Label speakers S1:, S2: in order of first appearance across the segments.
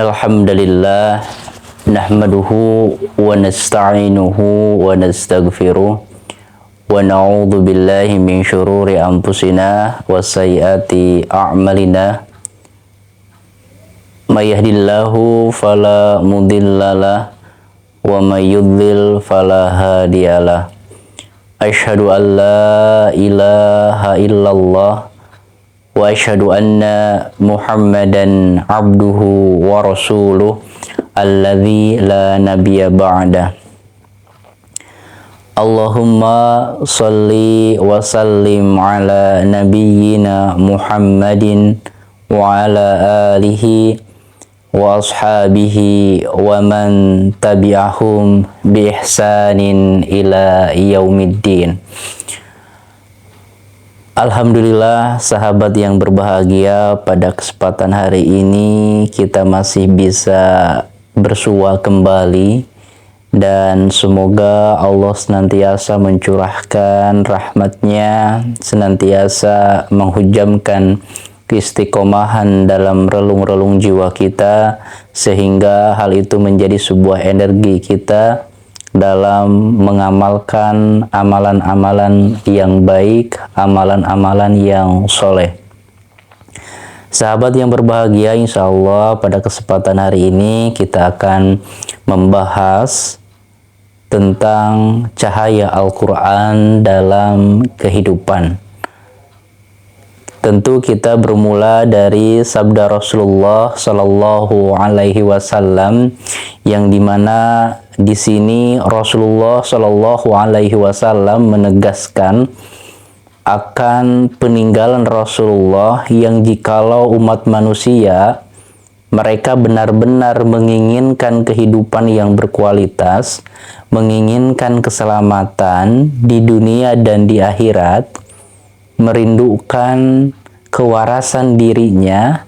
S1: Innal hamdalillah nahmaduhu wa nasta'inuhu wa nastaghfiruh wa na'udzu billahi min syururi anfusina wa sayyiati a'malina. May yahdihillahu fala mudhillalah wa may yudlil fala hadiyalah. Asyhadu an la ilaha illallah wa asyhadu anna Muhammadan abduhu wa rasuluh alladzi la nabiyya ba'da. Allahumma salli wa sallim ala nabiyyina Muhammadin wa ala alihi wa ashabihi wa man tabi'ahum bi ihsanin ila yaumiddin. Alhamdulillah, sahabat yang berbahagia, pada kesempatan hari ini kita masih bisa bersua kembali dan semoga Allah senantiasa mencurahkan rahmatnya, senantiasa menghujamkan keistiqomahan dalam relung-relung jiwa kita, sehingga hal itu menjadi sebuah energi kita dalam mengamalkan amalan-amalan yang baik, amalan-amalan yang soleh. Sahabat yang berbahagia, insya Allah pada kesempatan hari ini kita akan membahas tentang cahaya Al-Quran dalam kehidupan. Tentu kita bermula dari sabda Rasulullah Sallallahu Alaihi Wasallam, yang dimana di sini Rasulullah Sallallahu Alaihi Wasallam menegaskan akan peninggalan Rasulullah yang jikalau umat manusia mereka benar-benar menginginkan kehidupan yang berkualitas, menginginkan keselamatan di dunia dan di akhirat, merindukan kewarasan dirinya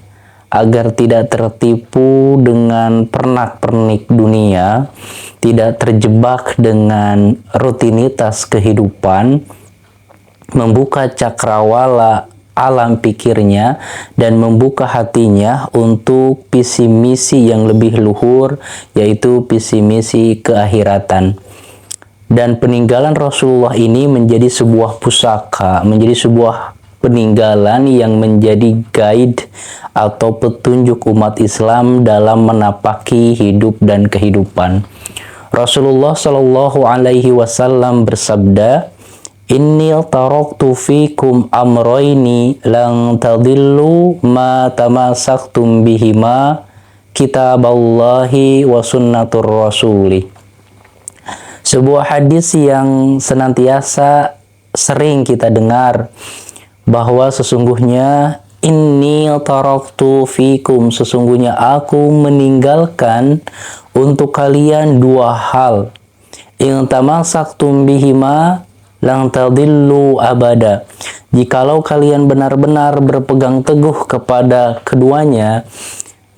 S1: agar tidak tertipu dengan pernak-pernik dunia, tidak terjebak dengan rutinitas kehidupan, membuka cakrawala alam pikirnya dan membuka hatinya untuk visi misi yang lebih luhur, yaitu visi misi keakhiratan. Dan peninggalan Rasulullah ini menjadi sebuah pusaka, menjadi sebuah peninggalan yang menjadi guide atau petunjuk umat Islam dalam menapaki hidup dan kehidupan. Rasulullah Shallallahu Alaihi Wasallam bersabda, "Inni taraktu fikum amroini lang tadillu ma tamasaktum bihima kitaballahi wa sunnatur rasuli." Sebuah hadis yang senantiasa sering kita dengar, bahwa sesungguhnya inni taraktu fikum, sesungguhnya aku meninggalkan untuk kalian dua hal, in tamasaktum bihima lang tadillu abada, jikalau kalian benar-benar berpegang teguh kepada keduanya,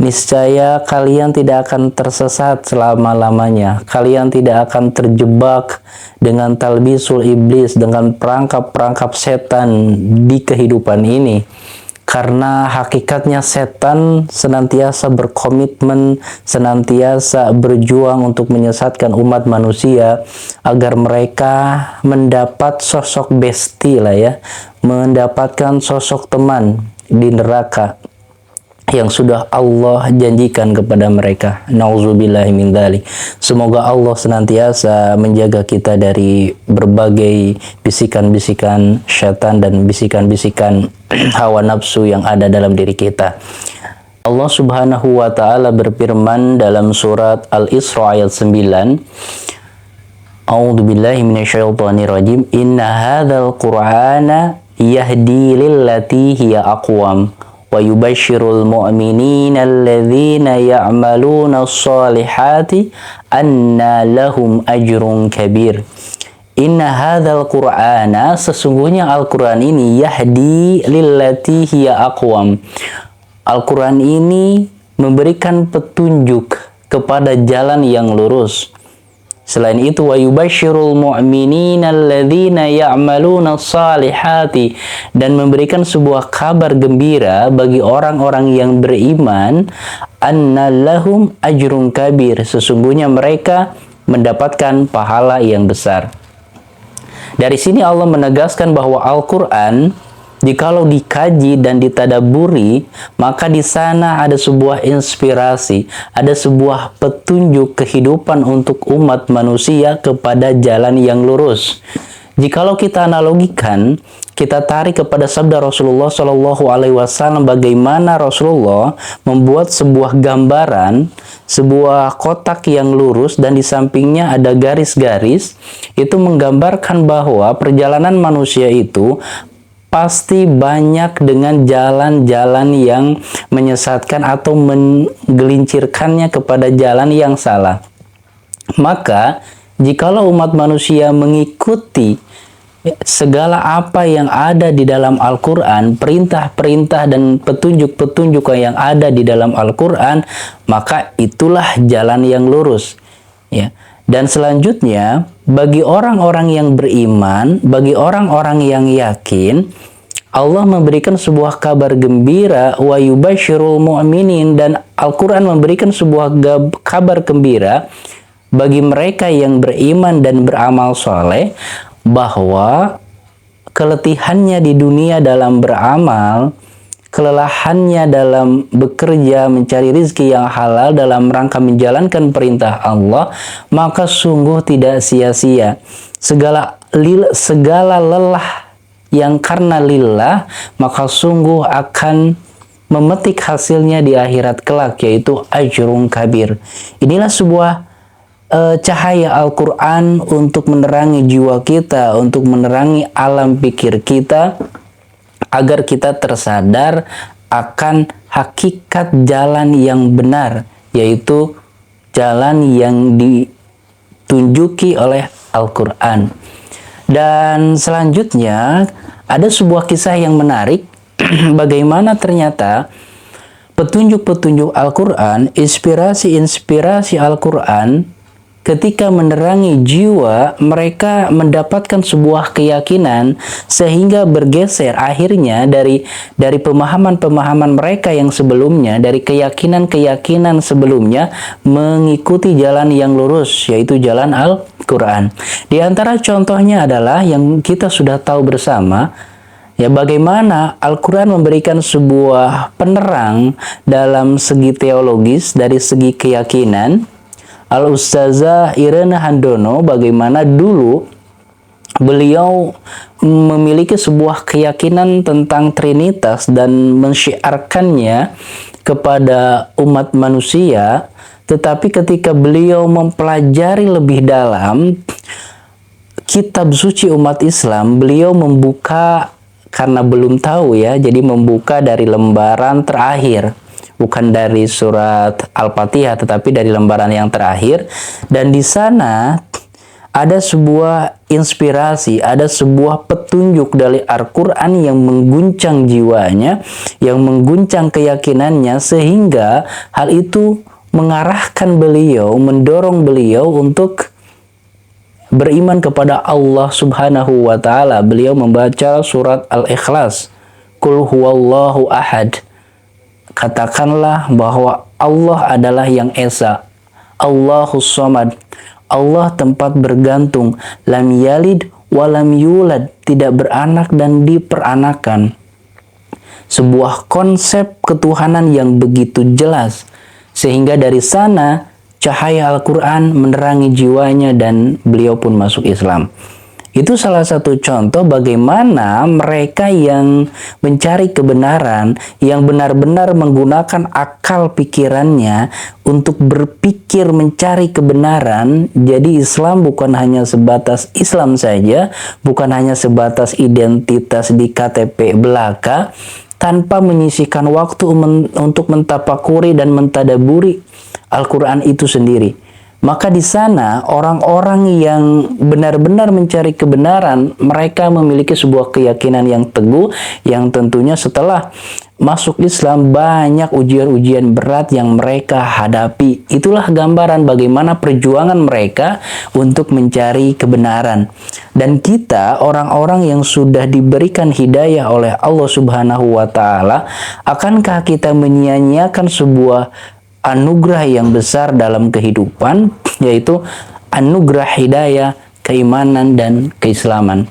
S1: niscaya kalian tidak akan tersesat selama-lamanya. Kalian tidak akan terjebak dengan talbisul iblis, dengan perangkap-perangkap setan di kehidupan ini. Karena hakikatnya setan senantiasa berkomitmen, senantiasa berjuang untuk menyesatkan umat manusia agar mereka mendapat sosok besti lah ya, mendapatkan sosok teman di neraka yang sudah Allah janjikan kepada mereka. Nauzubillahi min dzalik. Semoga Allah senantiasa menjaga kita dari berbagai bisikan-bisikan syaitan dan bisikan-bisikan hawa nafsu yang ada dalam diri kita. Allah Subhanahu wa taala berfirman dalam surat Al-Isra ayat 9. A'udzubillahi minasyaitonirrajim. Inna hadzal qur'ana yahdi lillati hiya aqwam wa yubashshirul mu'minina alladzina ya'maluna as-salihati anna lahum ajrun kabir. Inna hadzal qur'ana, sesungguhnya Al-Qur'an ini, yahdi lillati hiya aqwam, Al-Qur'an ini memberikan petunjuk kepada jalan yang lurus. Selain itu, wa yubasyirul mu'minina alladzina ya'maluna salihati, dan memberikan sebuah kabar gembira bagi orang-orang yang beriman, anna lahum ajrun kabir, sesungguhnya mereka mendapatkan pahala yang besar. Dari sini Allah menegaskan bahwa Al-Quran jikalau dikaji dan ditadaburi, maka di sana ada sebuah inspirasi, ada sebuah petunjuk kehidupan untuk umat manusia kepada jalan yang lurus. Jikalau kita analogikan, kita tarik kepada sabda Rasulullah Shallallahu Alaihi Wasallam, bagaimana Rasulullah membuat sebuah gambaran, sebuah kotak yang lurus dan di sampingnya ada garis-garis, itu menggambarkan bahwa perjalanan manusia itu pasti banyak dengan jalan-jalan yang menyesatkan atau menggelincirkannya kepada jalan yang salah. Maka, jikalau umat manusia mengikuti segala apa yang ada di dalam Al-Quran, perintah-perintah dan petunjuk-petunjuk yang ada di dalam Al-Quran, maka itulah jalan yang lurus. Ya. Dan selanjutnya, bagi orang-orang yang beriman, bagi orang-orang yang yakin, Allah memberikan sebuah kabar gembira, wa yubasyirul mu'minin, dan Al-Quran memberikan sebuah kabar gembira bagi mereka yang beriman dan beramal soleh, bahwa keletihannya di dunia dalam beramal, kelelahannya dalam bekerja mencari rizki yang halal dalam rangka menjalankan perintah Allah, maka sungguh tidak sia-sia. Segala lelah yang karena lillah, maka sungguh akan memetik hasilnya di akhirat kelak, yaitu ajrun kabir. Inilah sebuah cahaya Al-Quran untuk menerangi jiwa kita, untuk menerangi alam pikir kita, agar kita tersadar akan hakikat jalan yang benar, yaitu jalan yang ditunjuki oleh Al-Quran. Dan selanjutnya ada sebuah kisah yang menarik bagaimana ternyata petunjuk-petunjuk Al-Quran, inspirasi-inspirasi Al-Quran, ketika menerangi jiwa, mereka mendapatkan sebuah keyakinan sehingga bergeser akhirnya dari pemahaman-pemahaman mereka yang sebelumnya, dari keyakinan-keyakinan sebelumnya, mengikuti jalan yang lurus, yaitu jalan Al-Quran. Di antara contohnya adalah yang kita sudah tahu bersama, ya, bagaimana Al-Quran memberikan sebuah penerang dalam segi teologis, dari segi keyakinan. Al-Ustazah Irena Handono, bagaimana dulu beliau memiliki sebuah keyakinan tentang Trinitas dan mensyiarkannya kepada umat manusia, tetapi ketika beliau mempelajari lebih dalam kitab suci umat Islam, beliau membuka, karena belum tahu ya, jadi membuka dari lembaran terakhir, bukan dari surat Al-Fatihah, tetapi dari lembaran yang terakhir. Dan di sana ada sebuah inspirasi, ada sebuah petunjuk dari Al-Quran yang mengguncang jiwanya, yang mengguncang keyakinannya, sehingga hal itu mengarahkan beliau, mendorong beliau untuk beriman kepada Allah Subhanahu wa Ta'ala. Beliau membaca surat Al-Ikhlas, Qul huwallahu ahad. Katakanlah bahwa Allah adalah yang Esa, Allahus Somad, Allah tempat bergantung, lam yalid walam yulad, tidak beranak dan diperanakan. Sebuah konsep ketuhanan yang begitu jelas, sehingga dari sana cahaya Al-Quran menerangi jiwanya dan beliau pun masuk Islam. Itu salah satu contoh bagaimana mereka yang mencari kebenaran, yang benar-benar menggunakan akal pikirannya untuk berpikir mencari kebenaran. Jadi Islam bukan hanya sebatas Islam saja, bukan hanya sebatas identitas di KTP belaka, tanpa menyisihkan waktu untuk mentafakuri dan mentadaburi Al-Quran itu sendiri. Maka di sana orang-orang yang benar-benar mencari kebenaran, mereka memiliki sebuah keyakinan yang teguh, yang tentunya setelah masuk Islam banyak ujian-ujian berat yang mereka hadapi. Itulah gambaran bagaimana perjuangan mereka untuk mencari kebenaran. Dan kita, orang-orang yang sudah diberikan hidayah oleh Allah Subhanahu wa Ta'ala, akankah kita menyia-nyiakan sebuah anugerah yang besar dalam kehidupan, yaitu anugerah hidayah, keimanan, dan keislaman.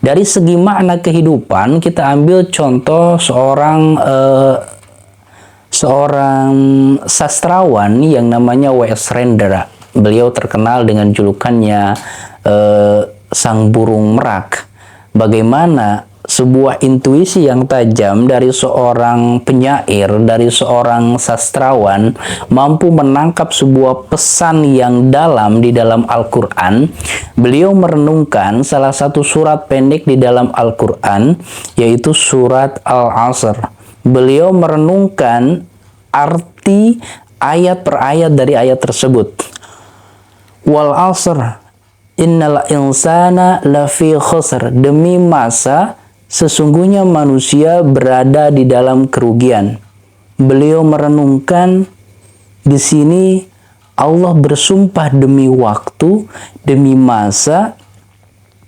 S1: Dari segi makna kehidupan, kita ambil contoh seorang sastrawan yang namanya W.S. Rendra. Beliau terkenal dengan julukannya Sang Burung Merak. Bagaimana sebuah intuisi yang tajam dari seorang penyair, dari seorang sastrawan, mampu menangkap sebuah pesan yang dalam di dalam Al-Quran. Beliau merenungkan salah satu surat pendek di dalam Al-Quran, yaitu surat Al-Asr. Beliau merenungkan arti ayat per ayat dari ayat tersebut. Wal asr innal insana lafi khusr. Demi masa, sesungguhnya manusia berada di dalam kerugian. Beliau merenungkan di sini Allah bersumpah demi waktu, demi masa.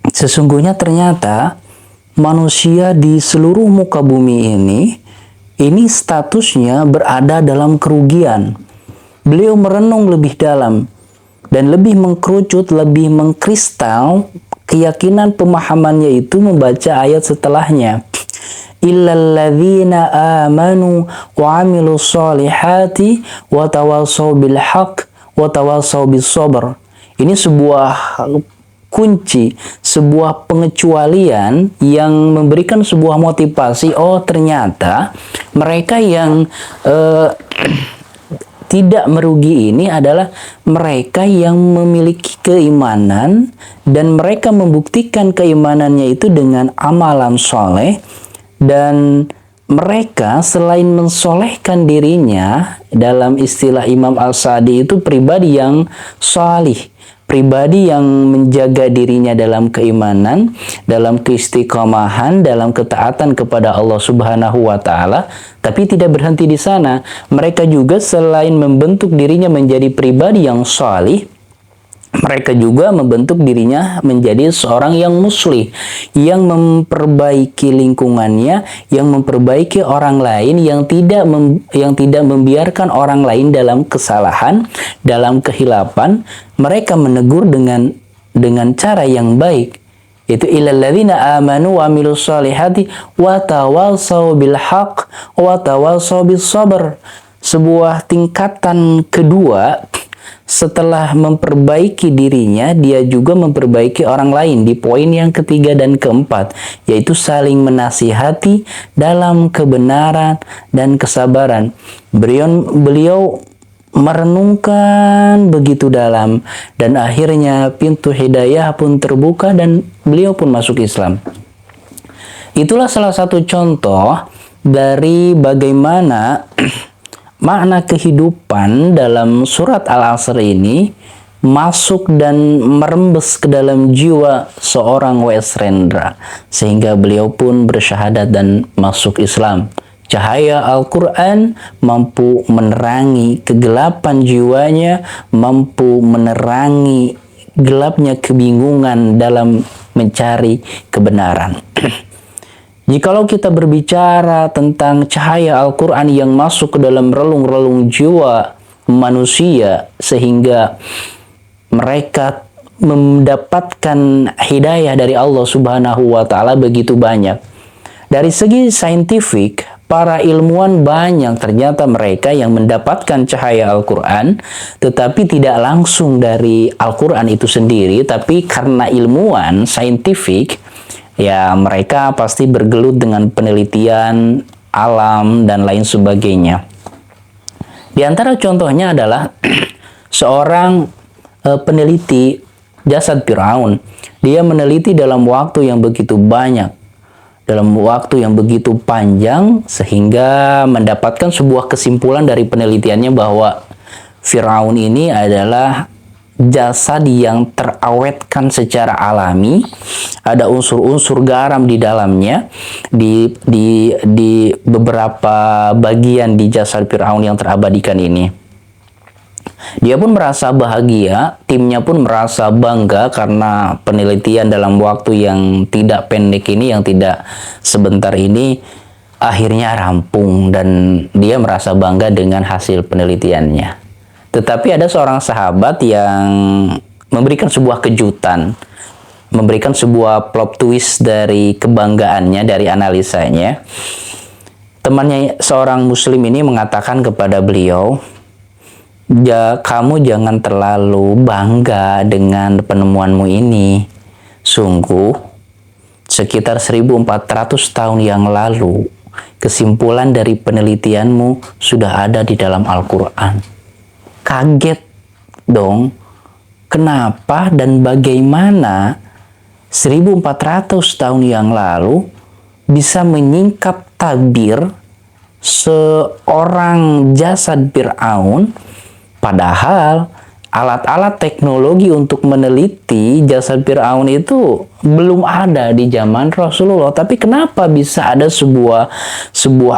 S1: Sesungguhnya ternyata manusia di seluruh muka bumi ini statusnya berada dalam kerugian. Beliau merenung lebih dalam dan lebih mengkerucut, lebih mengkristal keyakinan pemahamannya itu membaca ayat setelahnya. Illal ladzina amanu wa amilus solihati wa tawassaw bil haqq wa tawassaw bis sabr. Ini sebuah kunci, sebuah pengecualian yang memberikan sebuah motivasi. Oh, ternyata mereka yang tidak merugi ini adalah mereka yang memiliki keimanan dan mereka membuktikan keimanannya itu dengan amalan soleh, dan mereka selain mensolehkan dirinya, dalam istilah Imam Al-Sa'di itu pribadi yang salih, pribadi yang menjaga dirinya dalam keimanan, dalam keistiqomahan, dalam ketaatan kepada Allah Subhanahu wa Ta'ala. Tapi tidak berhenti di sana. Mereka juga selain membentuk dirinya menjadi pribadi yang salih, mereka juga membentuk dirinya menjadi seorang yang muslih, yang memperbaiki lingkungannya, yang memperbaiki orang lain, yang tidak membiarkan orang lain dalam kesalahan, dalam kehilapan. Mereka menegur dengan cara yang baik. Itu ilal ladzina amanu wa amilus solihati wa tawassaw bil haqq wa tawassaw bis sabr. Sebuah tingkatan kedua, setelah memperbaiki dirinya, dia juga memperbaiki orang lain di poin yang ketiga dan keempat, yaitu saling menasihati dalam kebenaran dan kesabaran. Beliau merenungkan begitu dalam, dan akhirnya pintu hidayah pun terbuka dan beliau pun masuk Islam. Itulah salah satu contoh dari bagaimana makna kehidupan dalam surat Al-Asr ini masuk dan merembes ke dalam jiwa seorang W.S. Rendra, sehingga beliau pun bersyahadat dan masuk Islam. Cahaya Al-Quran mampu menerangi kegelapan jiwanya, mampu menerangi gelapnya kebingungan dalam mencari kebenaran. Jikalau kita berbicara tentang cahaya Al-Quran yang masuk ke dalam relung-relung jiwa manusia sehingga mereka mendapatkan hidayah dari Allah Subhanahu wa Ta'ala begitu banyak. Dari segi saintifik, para ilmuwan banyak ternyata mereka yang mendapatkan cahaya Al-Quran, tetapi tidak langsung dari Al-Quran itu sendiri, tapi karena ilmuwan saintifik, ya mereka pasti bergelut dengan penelitian alam dan lain sebagainya. Di antara contohnya adalah seorang peneliti jasad Fir'aun. Dia meneliti dalam waktu yang begitu banyak, dalam waktu yang begitu panjang, sehingga mendapatkan sebuah kesimpulan dari penelitiannya bahwa Fir'aun ini adalah jasad yang terawetkan secara alami. Ada unsur-unsur garam di dalamnya, di beberapa bagian di jasad Fir'aun yang terabadikan ini. Dia pun merasa bahagia, timnya pun merasa bangga karena penelitian dalam waktu yang tidak pendek ini, yang tidak sebentar ini, akhirnya rampung dan dia merasa bangga dengan hasil penelitiannya. Tetapi ada seorang sahabat yang memberikan sebuah kejutan, memberikan sebuah plot twist dari kebanggaannya, dari analisanya. Temannya seorang muslim ini mengatakan kepada beliau, kamu jangan terlalu bangga dengan penemuanmu ini. Sungguh, sekitar 1400 tahun yang lalu, kesimpulan dari penelitianmu sudah ada di dalam Al-Quran. Kaget dong, kenapa dan bagaimana 1400 tahun yang lalu bisa menyingkap tabir seorang jasad Fir'aun, padahal alat-alat teknologi untuk meneliti jasad Fir'aun itu belum ada di zaman Rasulullah. Tapi kenapa bisa ada sebuah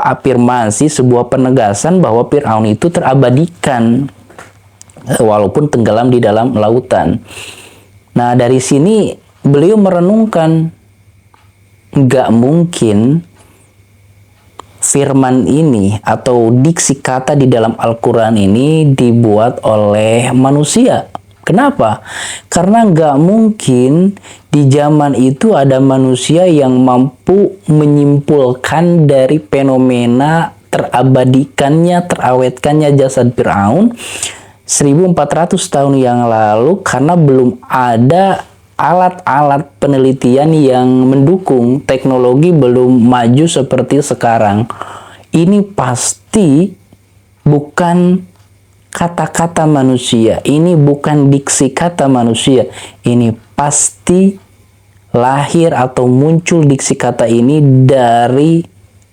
S1: afirmasi, sebuah penegasan bahwa Fir'aun itu terabadikan walaupun tenggelam di dalam lautan. Nah, dari sini beliau merenungkan, nggak mungkin firman ini atau diksi kata di dalam Al-Quran ini dibuat oleh manusia. Kenapa? Karena nggak mungkin di zaman itu ada manusia yang mampu menyimpulkan dari fenomena terabadikannya, terawetkannya jasad Fir'aun 1400 tahun yang lalu, karena belum ada alat-alat penelitian yang mendukung, teknologi belum maju seperti sekarang. Ini pasti bukan kata-kata manusia, ini bukan diksi kata manusia, ini pasti lahir atau muncul diksi kata ini dari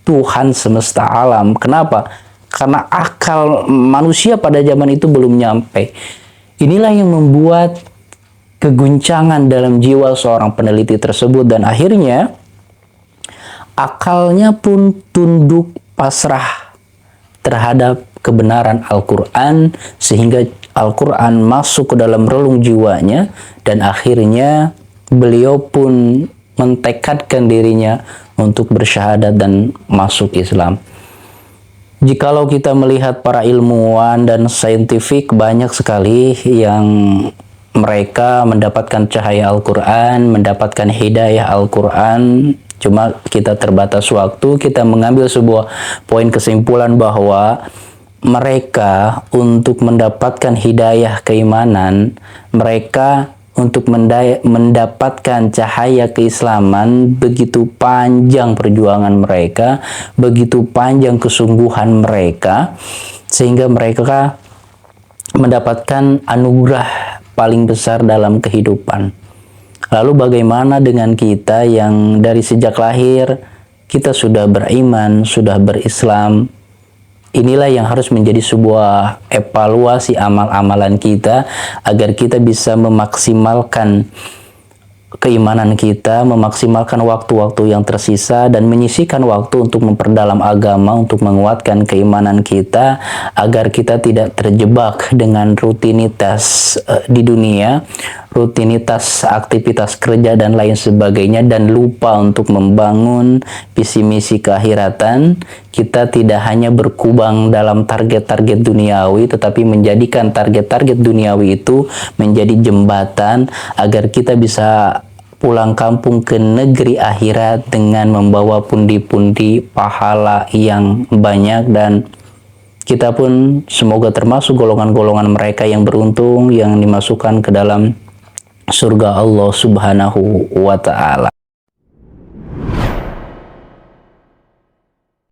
S1: Tuhan semesta alam. Kenapa? Karena akal manusia pada zaman itu belum nyampe. Inilah yang membuat keguncangan dalam jiwa seorang peneliti tersebut, dan akhirnya akalnya pun tunduk pasrah terhadap kebenaran Al-Quran, sehingga Al-Quran masuk ke dalam relung jiwanya, dan akhirnya beliau pun mentekadkan dirinya untuk bersyahadat dan masuk Islam. Jikalau kita melihat para ilmuwan dan saintifik, banyak sekali yang mereka mendapatkan cahaya Al-Quran, mendapatkan hidayah Al-Quran. Cuma kita terbatas waktu, kita mengambil sebuah poin kesimpulan bahwa mereka untuk mendapatkan hidayah keimanan, mereka untuk mendapatkan cahaya keislaman, begitu panjang perjuangan mereka, begitu panjang kesungguhan mereka, sehingga mereka mendapatkan anugerah paling besar dalam kehidupan. Lalu bagaimana dengan kita yang dari sejak lahir kita sudah beriman, sudah berislam? Inilah yang harus menjadi sebuah evaluasi amal-amalan kita, agar kita bisa memaksimalkan keimanan kita, memaksimalkan waktu-waktu yang tersisa, dan menyisihkan waktu untuk memperdalam agama, untuk menguatkan keimanan kita, agar kita tidak terjebak dengan rutinitas di dunia, rutinitas aktivitas kerja dan lain sebagainya, dan lupa untuk membangun visi misi keakhiratan. Kita tidak hanya berkubang dalam target-target duniawi, tetapi menjadikan target-target duniawi itu menjadi jembatan agar kita bisa pulang kampung ke negeri akhirat dengan membawa pundi-pundi pahala yang banyak, dan kita pun semoga termasuk golongan-golongan mereka yang beruntung yang dimasukkan ke dalam surga Allah Subhanahu wa Ta'ala.